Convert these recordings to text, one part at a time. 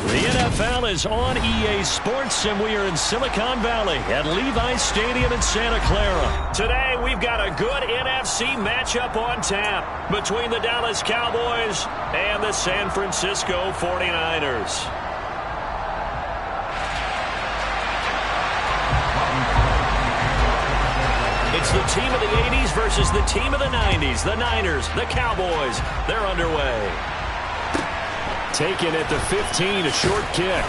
The NFL is on EA Sports, and we are in Silicon Valley at Levi's Stadium in Santa Clara. Today, we've got a good NFC matchup on tap between the Dallas Cowboys and the San Francisco 49ers. It's the team of the 80s versus the team of the 90s. The Niners, the Cowboys, they're underway. Taken at the 15, a short kick.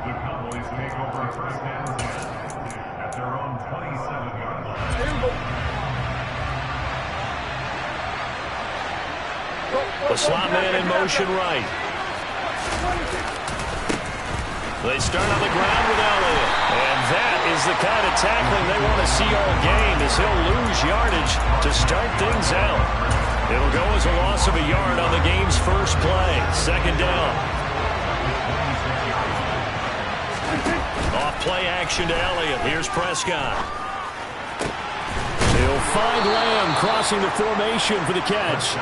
The Cowboys take over first down at their own 27-yard line. The slot man in motion right. They start on the ground with Elliott. And that is the kind of tackling they want to see all game, as he'll lose yardage to start things out. It'll go as a loss of a yard on the game's first play. Second down. Off play action to Elliott. Here's Prescott. He'll find Lamb crossing the formation for the catch.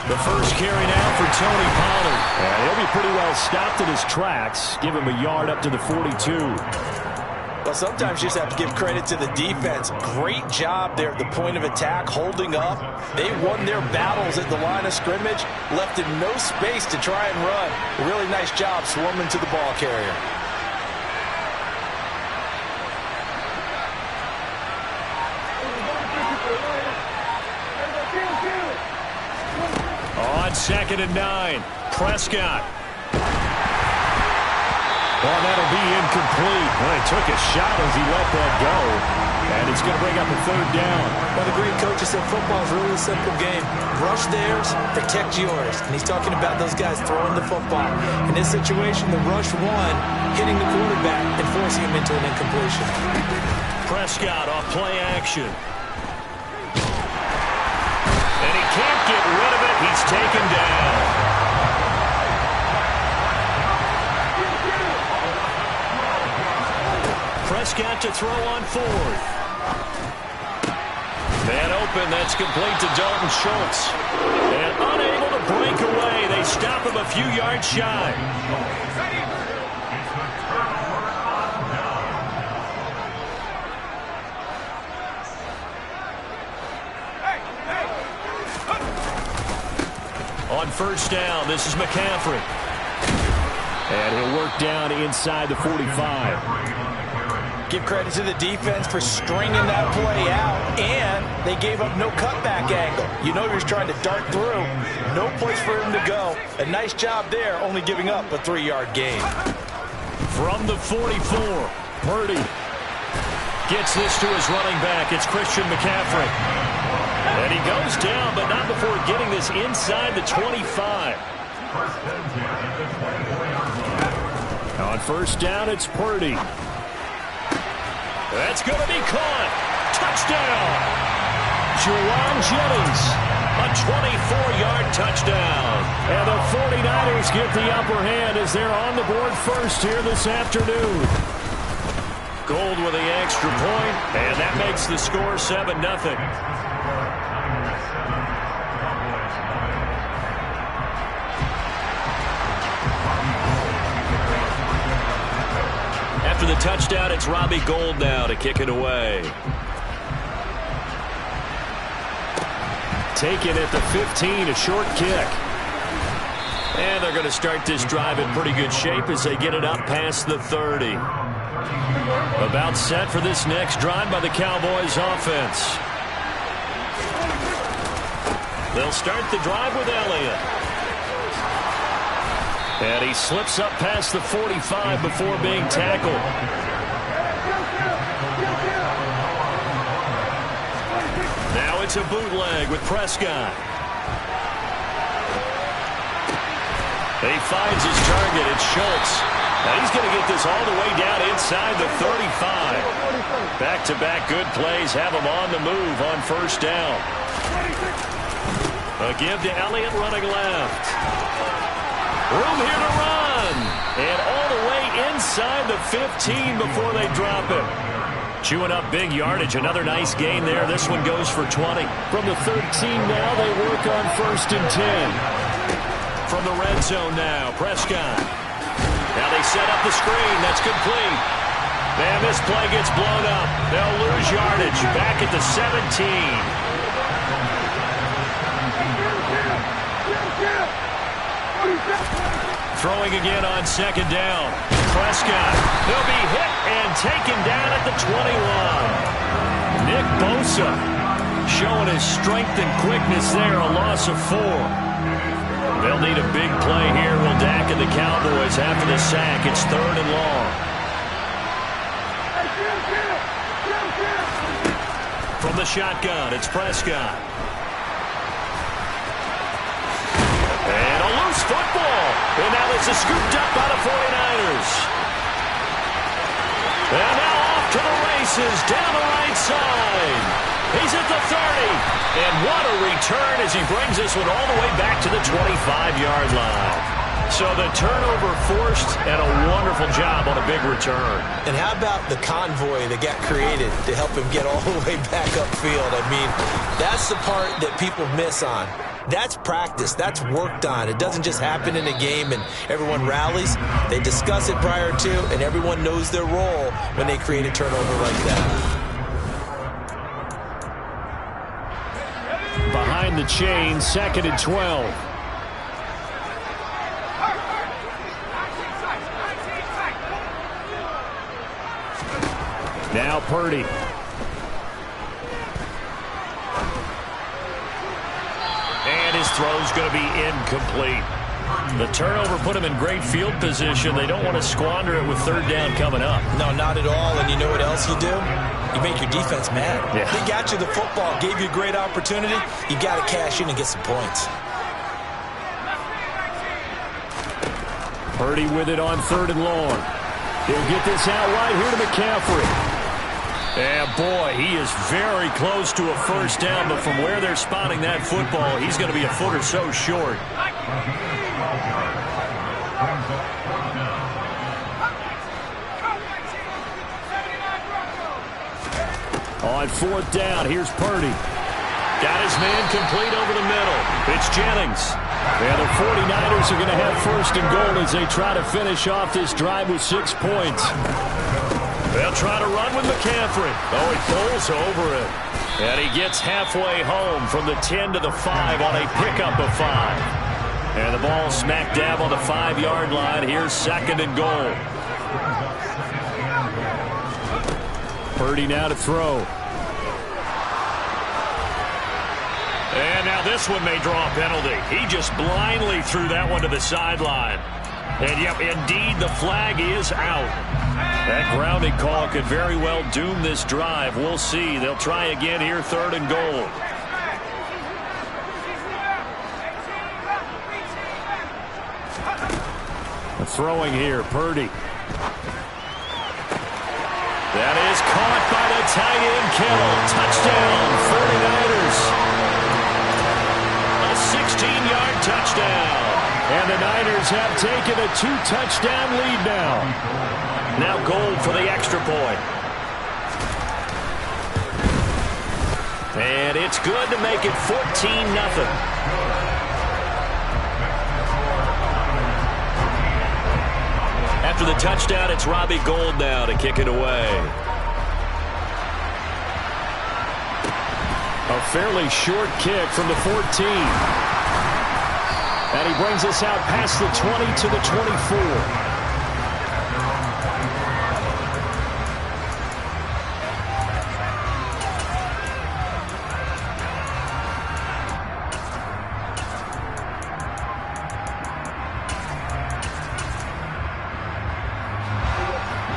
The first carry now for Tony Pollard. And he'll be pretty well stopped in his tracks. Give him a yard up to the 42. Well, sometimes you just have to give credit to the defense. Great job there at the point of attack, holding up. They won their battles at the line of scrimmage, left him no space to try and run. A really nice job swarming to the ball carrier. On 2nd and 9, Prescott. Well, that'll be incomplete. Well, he took a shot as he let that go. And it's going to bring up a third down. Well, the great coach said football is really a simple game. Rush theirs, protect yours. And he's talking about those guys throwing the football. In this situation, the rush one, hitting the quarterback and forcing him into an incompletion. Prescott off play action. And he can't get rid of it. He's taken down. Prescott to throw on 4th. Man open, that's complete to Dalton Schultz. And unable to break away, they stop him a few yards shy. On first down, this is McCaffrey. And he'll work down inside the 45. Give credit to the defense for stringing that play out, and they gave up no cutback angle. You know he was trying to dart through. No place for him to go. A nice job there, only giving up a 3-yard gain. From the 44, Purdy gets this to his running back. It's Christian McCaffrey. And he goes down, but not before getting this inside the 25. On first down, it's Purdy. That's going to be caught. Touchdown. Juwan Jennings. A 24-yard touchdown. And the 49ers get the upper hand as they're on the board first here this afternoon. Gold with the extra point, and that makes the score 7-0. After the touchdown, it's Robbie Gould now to kick it away. Taken at the 15, a short kick. And they're going to start this drive in pretty good shape as they get it up past the 30. About set for this next drive by the Cowboys offense. They'll start the drive with Elliott. And he slips up past the 45 before being tackled. Now it's a bootleg with Prescott. He finds his target. It's Schultz. Now he's going to get this all the way down inside the 35. Back-to-back good plays have him on the move on first down. A give to Elliott running left. Room here to run. And all the way inside the 15 before they drop it. Chewing up big yardage. Another nice gain there. This one goes for 20. From the 13 now, they work on 1st and 10. From the red zone now, Prescott. Now they set up the screen. That's complete. And this play gets blown up. They'll lose yardage. Back at the 17. Throwing again on 2nd down. Prescott. He'll be hit and taken down at the 21. Nick Bosa showing his strength and quickness there. A loss of 4. They'll need a big play here. Will Dak and the Cowboys after the sack. It's 3rd and long. From the shotgun, it's Prescott. And a loose football. And now this is scooped up by the 49ers. And now off to the races down the right side. He's at the 30. And what a return as he brings this one all the way back to the 25-yard line. So the turnover forced and a wonderful job on a big return. And how about the convoy that got created to help him get all the way back upfield? I mean, that's the part that people miss on. That's practice. That's worked on. It doesn't just happen in a game and everyone rallies. They discuss it prior to, and everyone knows their role when they create a turnover like that. Behind the chain, 2nd and 12. Now Purdy. And his throw's going to be incomplete. The turnover put him in great field position. They don't want to squander it with 3rd down coming up. No, not at all. And you know what else you do? You make your defense mad. Yeah. They got you the football, gave you a great opportunity. You got to cash in and get some points. Purdy with it on 3rd and long. He'll get this out wide here to McCaffrey. And boy, he is very close to a 1st down, but from where they're spotting that football, he's going to be a foot or so short. On 4th down, here's Purdy. Got his man complete over the middle. It's Jennings. And the 49ers are going to have 1st and goal as they try to finish off this drive with 6 points. They'll try to run with McCaffrey. Oh, he pulls over it. And he gets halfway home from the 10 to the 5 on a pickup of 5. And the ball smack dab on the 5-yard line. Here's 2nd and goal. Purdy now to throw. And now this one may draw a penalty. He just blindly threw that one to the sideline. And, yep, indeed, the flag is out. That grounding call could very well doom this drive. We'll see. They'll try again here, 3rd and goal. Throwing here, Purdy. That is caught by the tight end, Kittle. Touchdown, 49ers. A 16-yard touchdown. And the Niners have taken a 2-touchdown lead now. Now goal for the extra point. And it's good to make it 14-0. After the touchdown, it's Robbie Gould now to kick it away. A fairly short kick from the 14. And he brings us out past the 20 to the 24.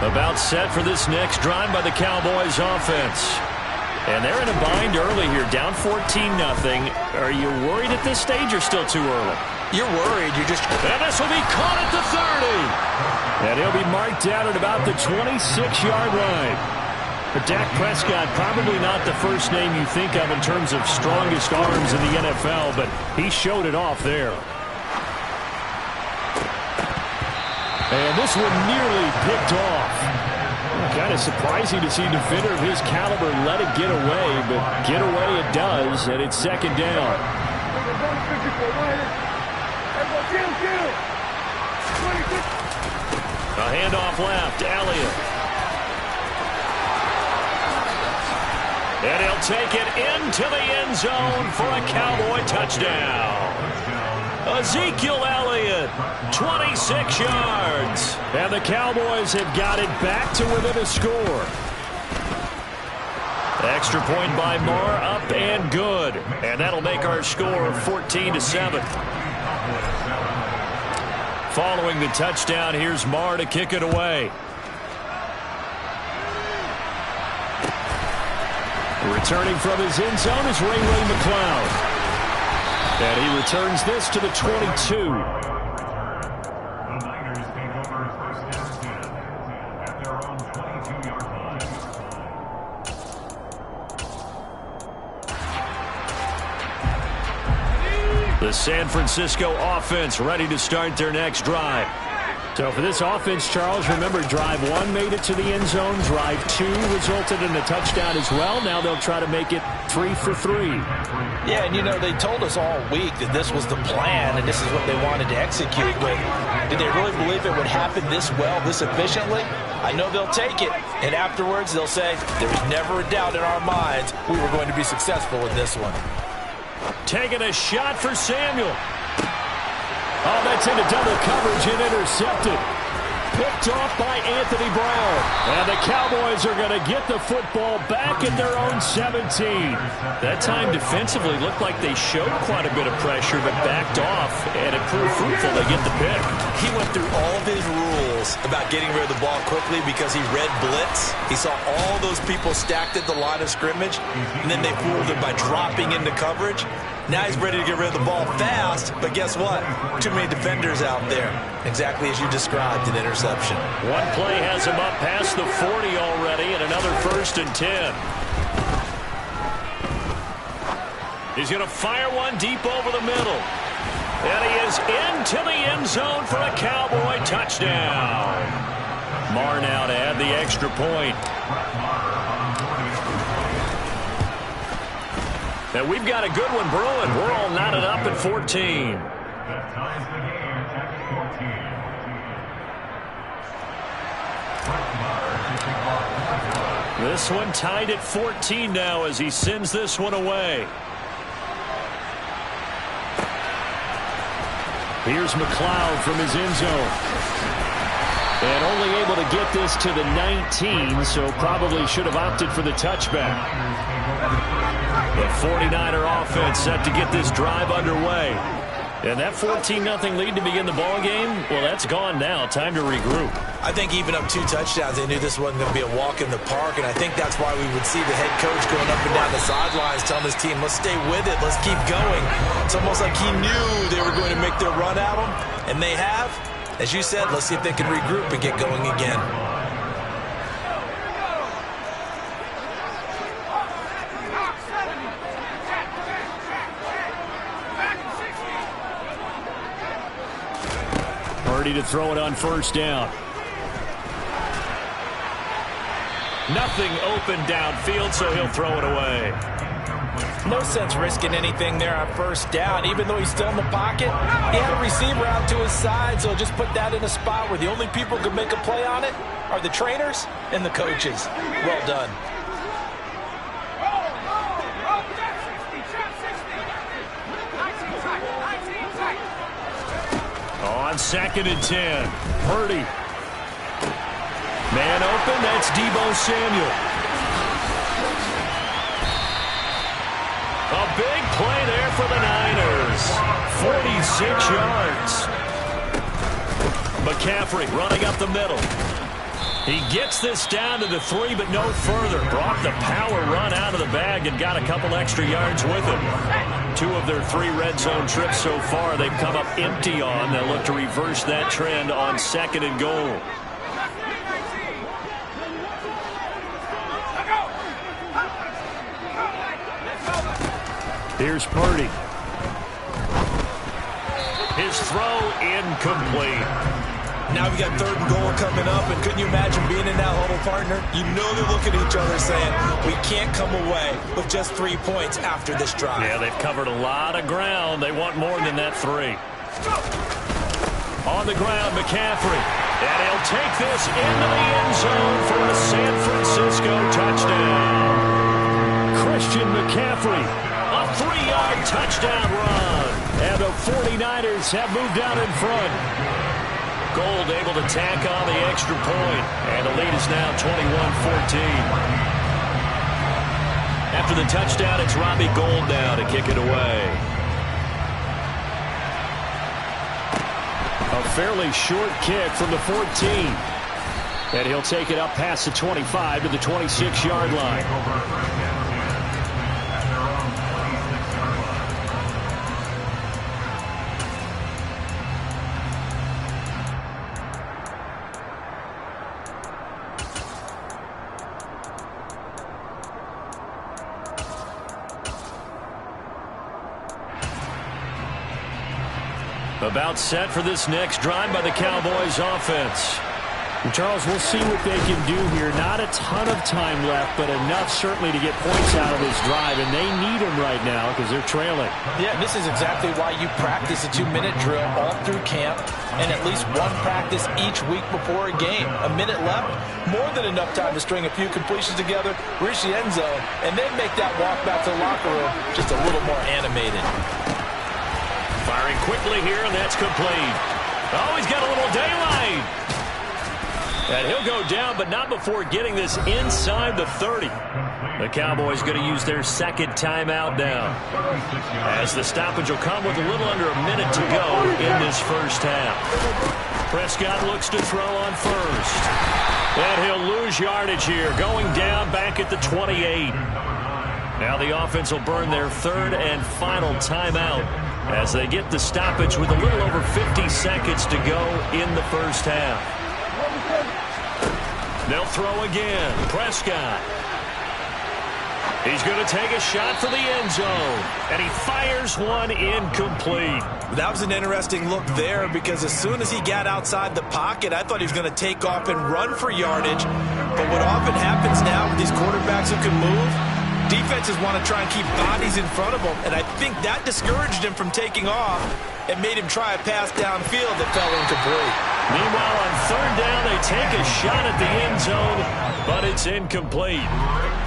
About set for this next drive by the Cowboys offense. And they're in a bind early here, down 14-0. Are you worried at this stage or still too early? You're worried. You're just... And this will be caught at the 30. And he'll be marked down at about the 26-yard line. But Dak Prescott, probably not the first name you think of in terms of strongest arms in the NFL, but he showed it off there. And this one nearly picked off. Kind of surprising to see a defender of his caliber let it get away, but get away it does, and it's second down. A handoff left, Elliott. And he'll take it into the end zone for a Cowboy touchdown. Ezekiel Elliott, 26 yards. And the Cowboys have got it back to within a score. Extra point by Marr, up and good. And that'll make our score 14-7. Following the touchdown, here's Marr to kick it away. Returning from his end zone is Ray McCloud. And he returns this to the 22. The Niners take over first down 10 at their own 22-yard line. The San Francisco offense ready to start their next drive. So for this offense, Charles, remember drive 1 made it to the end zone. Drive 2 resulted in a touchdown as well. Now they'll try to make it 3 for 3. Yeah, and you know, they told us all week that this was the plan and this is what they wanted to execute with. Did they really believe it would happen this well, this efficiently? I know they'll take it, and afterwards they'll say, there was never a doubt in our minds we were going to be successful in this one. Taking a shot for Samuel. Oh, that's into double coverage and intercepted. Picked off by Anthony Brown. And the Cowboys are going to get the football back at their own 17. That time defensively looked like they showed quite a bit of pressure but backed off, and it proved fruitful. They get the pick. He went through all of his rules about getting rid of the ball quickly because he read blitz. He saw all those people stacked at the line of scrimmage, and then they fooled him by dropping into coverage. Now he's ready to get rid of the ball fast, but guess what? Too many defenders out there. Exactly as you described, an interception. One play has him up past the 40 already, and another 1st and 10. He's going to fire one deep over the middle. And he is into the end zone for a Cowboy touchdown. Marr now to add the extra point. And we've got a good one brewing. We're all knotted up at 14. That ties the game at 14. This one tied at 14 now as he sends this one away. Here's McCloud from his end zone. And only able to get this to the 19, so probably should have opted for the touchback. The 49er offense set to get this drive underway. And that 14-0 lead to begin the ball game, well, that's gone now. Time to regroup. I think even up 2 touchdowns, they knew this wasn't going to be a walk in the park, and I think that's why we would see the head coach going up and down the sidelines telling his team, let's stay with it, let's keep going. It's almost like he knew they were going to make their run at him, and they have. As you said, let's see if they can regroup and get going again. Ready to throw it on 1st down. Nothing open downfield, so he'll throw it away. No sense risking anything there on 1st down. Even though he's still in the pocket, he had a receiver out to his side, so just put that in a spot where the only people who can make a play on it are the trainers and the coaches. Well done. On 2nd and 10, Purdy. Man open, that's Deebo Samuel. A big play there for the Niners. 46 yards. McCaffrey running up the middle. He gets this down to the 3, but no further. Brought the power run out of the bag and got a couple extra yards with him. 2 of their 3 red zone trips so far, they've come up empty on. They'll look to reverse that trend on 2nd and goal. Here's Purdy. His throw incomplete. Now we got 3rd and goal coming up, and couldn't you imagine being in that huddle, partner? You know they're looking at each other saying, we can't come away with just 3 points after this drive. Yeah, they've covered a lot of ground. They want more than that 3. On the ground, McCaffrey. And he'll take this into the end zone for a San Francisco touchdown. Christian McCaffrey, a 3-yard touchdown run. And the 49ers have moved out in front. Gold able to tack on the extra point. And the lead is now 21-14. After the touchdown, it's Robbie Gould now to kick it away. A fairly short kick from the 14. And he'll take it up past the 25 to the 26-yard line. About set for this next drive by the Cowboys offense. And Charles, we'll see what they can do here. Not a ton of time left, but enough certainly to get points out of this drive, and they need them right now because they're trailing. Yeah, this is exactly why you practice a 2-minute drill all through camp and at least one practice each week before a game. A minute left, more than enough time to string a few completions together, reach the end zone, and then make that walk back to the locker room just a little more animated. Firing quickly here, and that's complete. Oh, he's got a little daylight. And he'll go down, but not before getting this inside the 30. The Cowboys going to use their second timeout now, as the stoppage will come with a little under a minute to go in this first half. Prescott looks to throw on first. And he'll lose yardage here, going down back at the 28. Now the offense will burn their third and final timeout as they get the stoppage with a little over 50 seconds to go in the first half. They'll throw again. Prescott. He's going to take a shot for the end zone. And he fires one incomplete. That was an interesting look there because as soon as he got outside the pocket, I thought he was going to take off and run for yardage. But what often happens now with these quarterbacks who can move, defenses want to try and keep bodies in front of them, and I think that discouraged him from taking off and made him try a pass downfield that fell incomplete. Meanwhile, on third down, they take a shot at the end zone, but it's incomplete.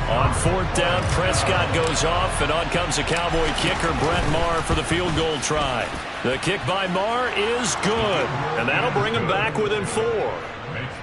On fourth down, Prescott goes off, and on comes the Cowboy kicker, Brett Maher, for the field goal try. The kick by Maher is good, and that'll bring him back within 4.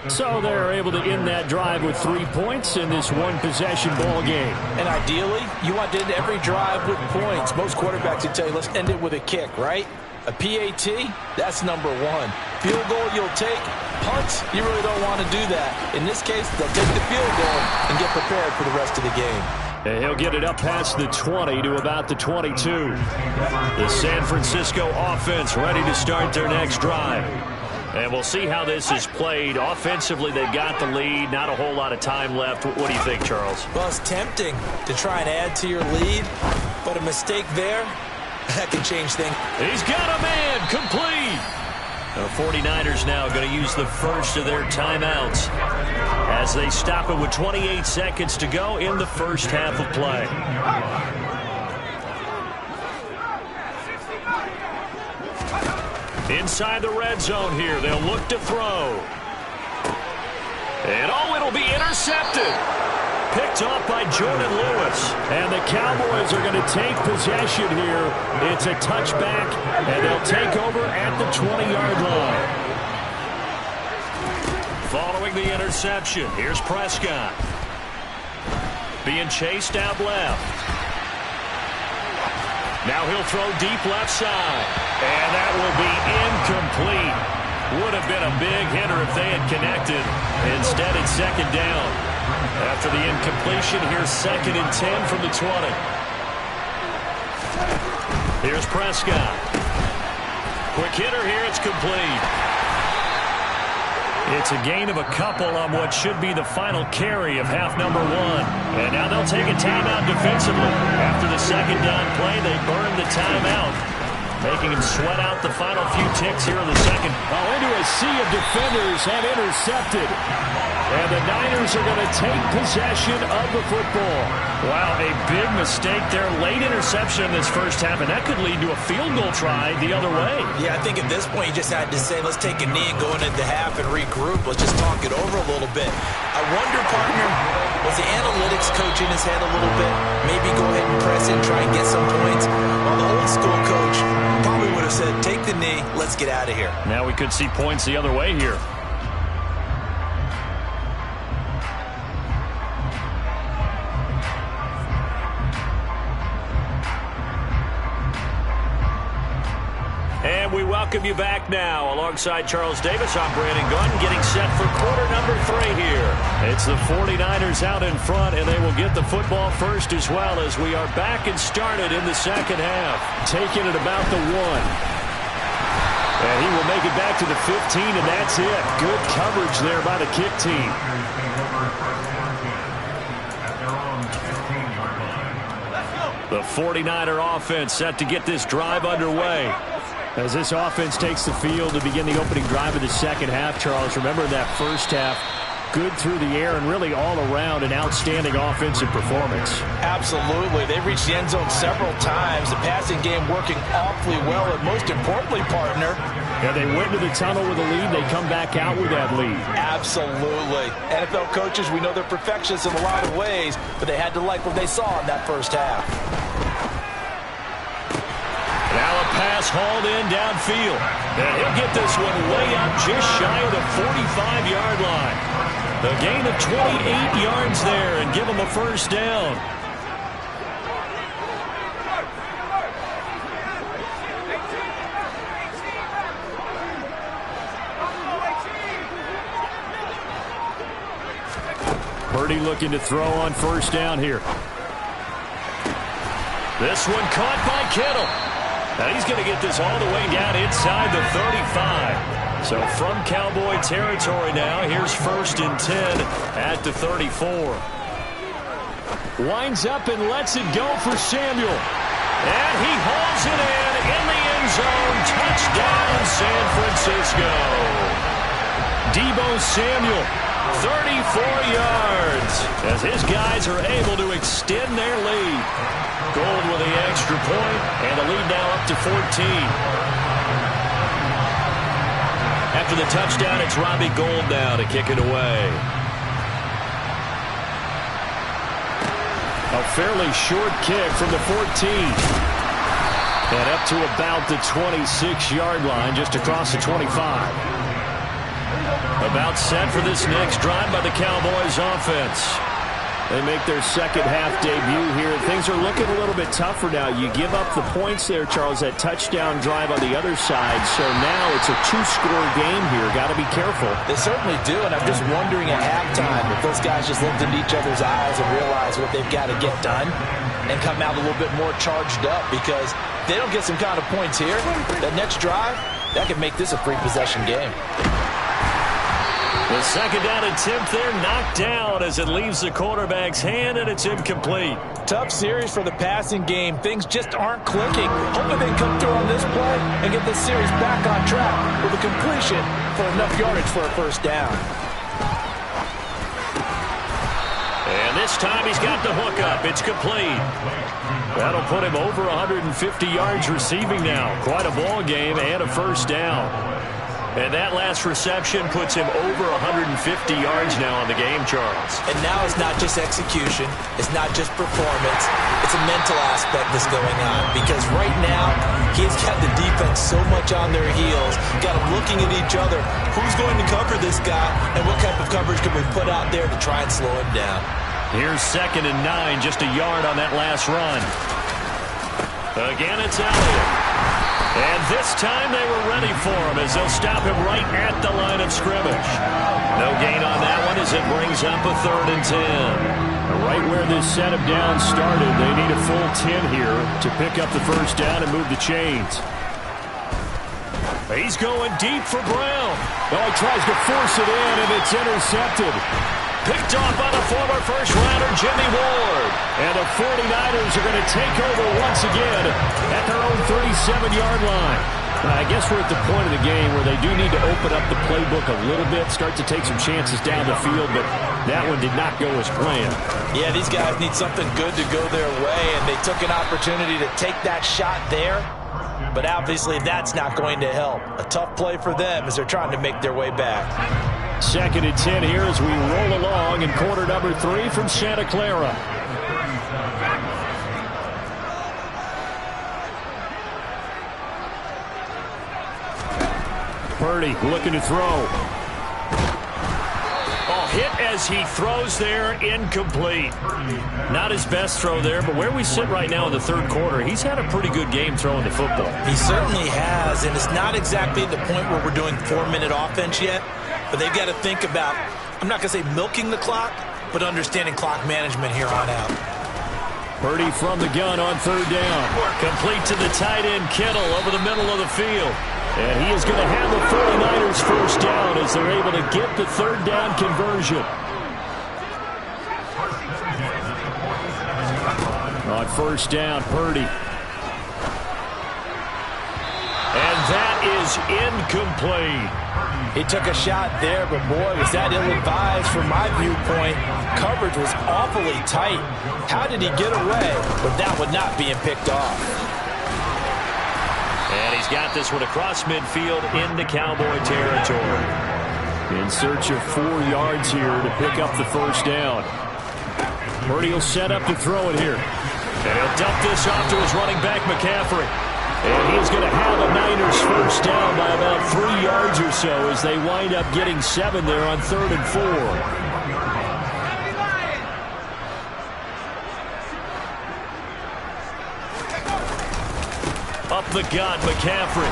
So they're able to end that drive with 3 points in this one-possession ball game. And ideally, you want to end every drive with points. Most quarterbacks would tell you, let's end it with a kick, right? A PAT, that's number 1. Field goal you'll take. Punts, you really don't want to do that. In this case, they'll take the field goal and get prepared for the rest of the game. And he'll get it up past the 20 to about the 22. The San Francisco offense ready to start their next drive. And we'll see how this is played. Offensively, they've got the lead. Not a whole lot of time left. What do you think, Charles? Well, it's tempting to try and add to your lead, but a mistake there, that can change things. He's got a man, complete. The 49ers now going to use the first of their timeouts as they stop it with 28 seconds to go in the first half of play. Inside the red zone here, they'll look to throw. And oh, it'll be intercepted. Picked off by Jordan Lewis. And the Cowboys are going to take possession here. It's a touchback, and they'll take over at the 20-yard line. Following the interception, here's Prescott. Being chased out left. Now he'll throw deep left side. And that will be incomplete. Would have been a big hitter if they had connected. Instead, it's second down. After the incompletion, here's 2nd and 10 from the 20. Here's Prescott. Quick hitter here, it's complete. It's a gain of a couple on what should be the final carry of half number 1. And now they'll take a timeout defensively. After the second down play, they burn the timeout. making him sweat out the final few ticks here in the second. Oh, into a sea of defenders and intercepted. And the Niners are going to take possession of the football. Wow, a big mistake there. Late interception in this first half, and that could lead to a field goal try the other way. Yeah, I think at this point you just had to say, let's take a knee and go into the half and regroup. Let's just talk it over a little bit. I wonder, partner, was the analytics coach in his head a little bit? Maybe go ahead and press in, try and get some points. While the old school coach probably would have said, take the knee, let's get out of here. Now we could see points the other way here. And we welcome you back now. Alongside Charles Davis, I'm Brandon Gunn, getting set for quarter number 3 here. It's the 49ers out in front, and they will get the football first as well as we are back and started in the second half. Taking it about the 1. And he will make it back to the 15, and that's it. Good coverage there by the kick team. The 49er offense set to get this drive underway. As this offense takes the field to begin the opening drive of the second half, Charles, remember that first half, good through the air and really all around an outstanding offensive performance. Absolutely. They reached the end zone several times. The passing game working awfully well, and most importantly, partner, yeah, they went to the tunnel with a lead. They come back out with that lead. Absolutely. NFL coaches, we know they're perfectionists in a lot of ways, but they had to like what they saw in that first half. Now a pass hauled in downfield. And he'll get this one way up just shy of the 45-yard line. A gain of 28 yards there and give him a first down. Purdy looking to throw on first down here. This one caught by Kittle. Now he's going to get this all the way down inside the 35. So from Cowboy territory now, here's 1st and 10 at the 34. Winds up and lets it go for Samuel. And he hauls it in the end zone. Touchdown, San Francisco. Deebo Samuel, 34 yards, as his guys are able to extend their lead. Gold with the extra point, and the lead now up to 14. After the touchdown, it's Robbie Gould now to kick it away. A fairly short kick from the 14. And up to about the 26-yard line, just across the 25. About set for this next drive by the Cowboys offense. They make their second half debut here. Things are looking a little bit tougher now. You give up the points there, Charles, that touchdown drive on the other side. So now it's a 2-score game here. Got to be careful. They certainly do, and I'm just wondering at halftime if those guys just looked into each other's eyes and realized what they've got to get done and come out a little bit more charged up, because if they don't get some kind of points here, that next drive, that could make this a free-possession game. The second down attempt there knocked down as it leaves the quarterback's hand, and it's incomplete. Tough series for the passing game. Things just aren't clicking. Hoping they come through on this play and get this series back on track with a completion for enough yardage for a first down. And this time he's got the hook up. It's complete. That'll put him over 150 yards receiving now. Quite a ball game and a first down. And that last reception puts him over 150 yards now on the game, Charles. And now it's not just execution. It's not just performance. It's a mental aspect that's going on. Because right now, he's got the defense so much on their heels. Got them looking at each other. Who's going to cover this guy? And what type of coverage can we put out there to try and slow him down? Here's 2nd and 9, just a yard on that last run. Again, it's Elliott. And this time they were ready for him as they'll stop him right at the line of scrimmage. No gain on that one as it brings up a 3rd and 10. Right where this set of downs started, they need a full 10 here to pick up the first down and move the chains. He's going deep for Brown. Oh, he tries to force it in, and it's intercepted. Picked off by the former first-rounder Jimmy Ward. And the 49ers are going to take over once again at their own 37-yard line. I guess we're at the point of the game where they do need to open up the playbook a little bit, start to take some chances down the field, but that one did not go as planned. Yeah, these guys need something good to go their way, and they took an opportunity to take that shot there, but obviously that's not going to help. A tough play for them as they're trying to make their way back. 2nd and 10 here as we roll along in quarter number 3 from Santa Clara. Purdy looking to throw. Oh, hit as he throws there, incomplete. Not his best throw there, but where we sit right now in the 3rd quarter, he's had a pretty good game throwing the football. He certainly has, and it's not exactly the point where we're doing 4-minute offense yet, but they've got to think about, I'm not going to say milking the clock, but understanding clock management here on out. Purdy from the gun on 3rd down. Complete to the tight end, Kittle, over the middle of the field. And he is going to have the 49ers first down as they're able to get the 3rd down conversion. On 1st down, Purdy. And that is incomplete. He took a shot there, but boy, was that ill-advised from my viewpoint. Coverage was awfully tight. How did he get away with that one not being picked off? And he's got this one across midfield into Cowboy territory. In search of 4 yards here to pick up the first down. Purdy will set up to throw it here. And he'll dump this off to his running back, McCaffrey. And he's going to have the Niners first down by about 3 yards or so as they wind up getting 7 there on 3rd and 4. Up the gut, McCaffrey.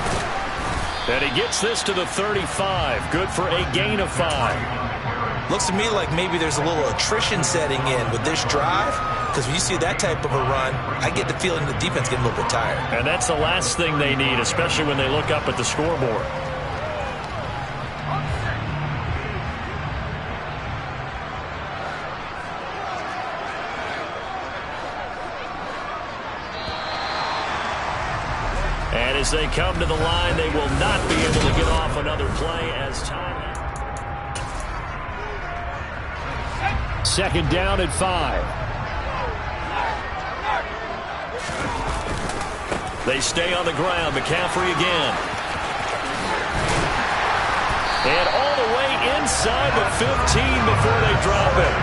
And he gets this to the 35. Good for a gain of 5. Looks to me like maybe there's a little attrition setting in with this drive, because when you see that type of a run, I get the feeling the defense getting a little bit tired. And that's the last thing they need, especially when they look up at the scoreboard. And as they come to the line, they will not be able to get off another play as time. 2nd down and 5. They stay on the ground. McCaffrey again. And all the way inside the 15 before they drop it.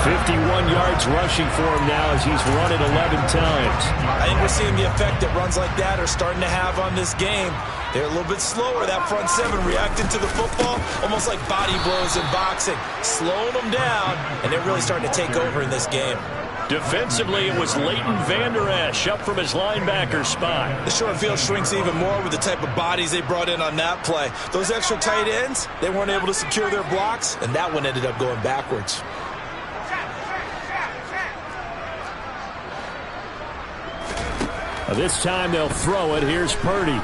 51 yards rushing for him now as he's run it 11 times. I think we're seeing the effect that runs like that are starting to have on this game. They're a little bit slower, that front 7 reacting to the football, almost like body blows in boxing, slowing them down, and they're really starting to take over in this game. Defensively, it was Leighton Vander Esch up from his linebacker spot. The short field shrinks even more with the type of bodies they brought in on that play. Those extra tight ends, they weren't able to secure their blocks, and that one ended up going backwards. This time they'll throw it. Here's Purdy. Yeah,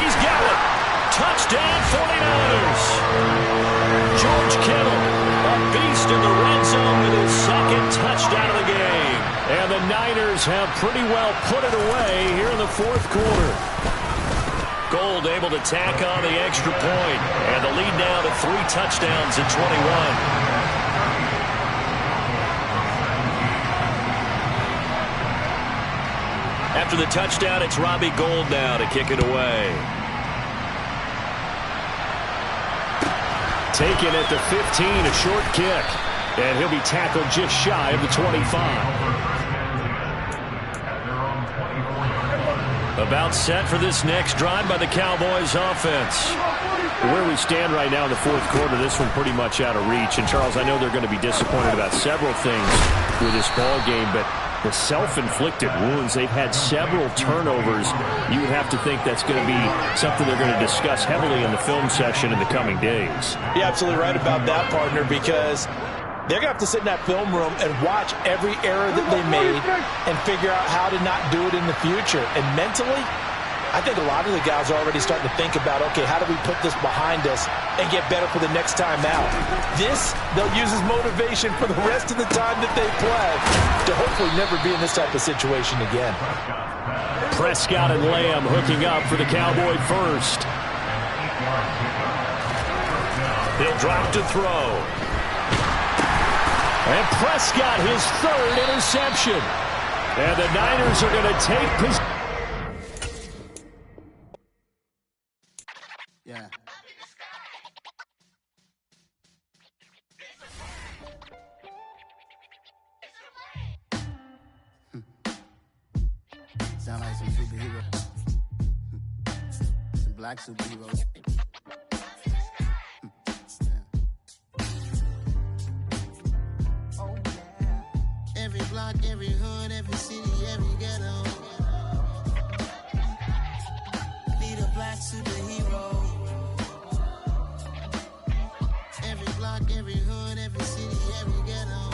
he's got it. Touchdown 49ers. George Kittle, a beast in the red zone with his 2nd touchdown of the game. And the Niners have pretty well put it away here in the 4th quarter. Gold able to tack on the extra point. And the lead now to 3 touchdowns at 21. After the touchdown, it's Robbie Gould now to kick it away. Taken at the 15, a short kick. And he'll be tackled just shy of the 25. About set for this next drive by the Cowboys offense. Where we stand right now in the 4th quarter, this one pretty much out of reach. And, Charles, I know they're going to be disappointed about several things with this ball game, but the self-inflicted wounds, they've had several turnovers. You would have to think that's going to be something they're going to discuss heavily in the film session in the coming days. You're absolutely right about that, partner, because they're going to have to sit in that film room and watch every error that they made and figure out how to not do it in the future. And mentally, I think a lot of the guys are already starting to think about, okay, how do we put this behind us and get better for the next time out? This, they'll use as motivation for the rest of the time that they play to hopefully never be in this type of situation again. Prescott and Lamb hooking up for the Cowboy first. He'll drop to throw. And Prescott, his third interception. And the Niners are going to take possession. Yeah. Sound like some superheroes. Some black superheroes. Every block, every hood, every city, every ghetto. Need a black superhero. Every block, every hood, every city, every ghetto.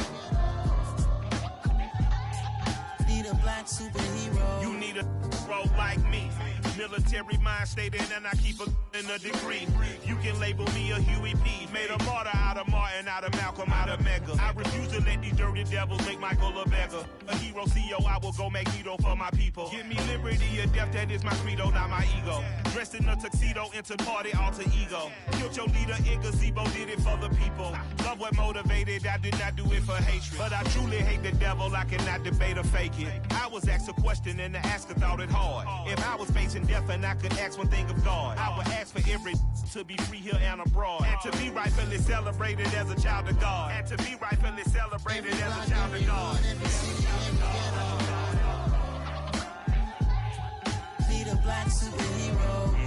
Need a black superhero. You need a bro like me. Military mind stated, and I keep in a degree. You can label me a Huey P. Made a martyr out of Martin, out of Malcolm, out of Mega. I refuse to let these dirty devils make Michael a beggar. A hero CEO, I will go Magneto for my people. Give me liberty or death, that is my credo, not my ego. Dressed in a tuxedo, enter party, alter ego. Killed your leader in gazebo, did it for the people. Love what motivated, I did not do it for hatred. But I truly hate the devil, I cannot debate or fake it. I was asked a question and the asker thought it hard. If I was facing death and I could ask one thing of God, I would ask for every to be free here and abroad, and to be rightfully celebrated as a child of God, and to be rightfully celebrated as a child of God. Need a black superhero.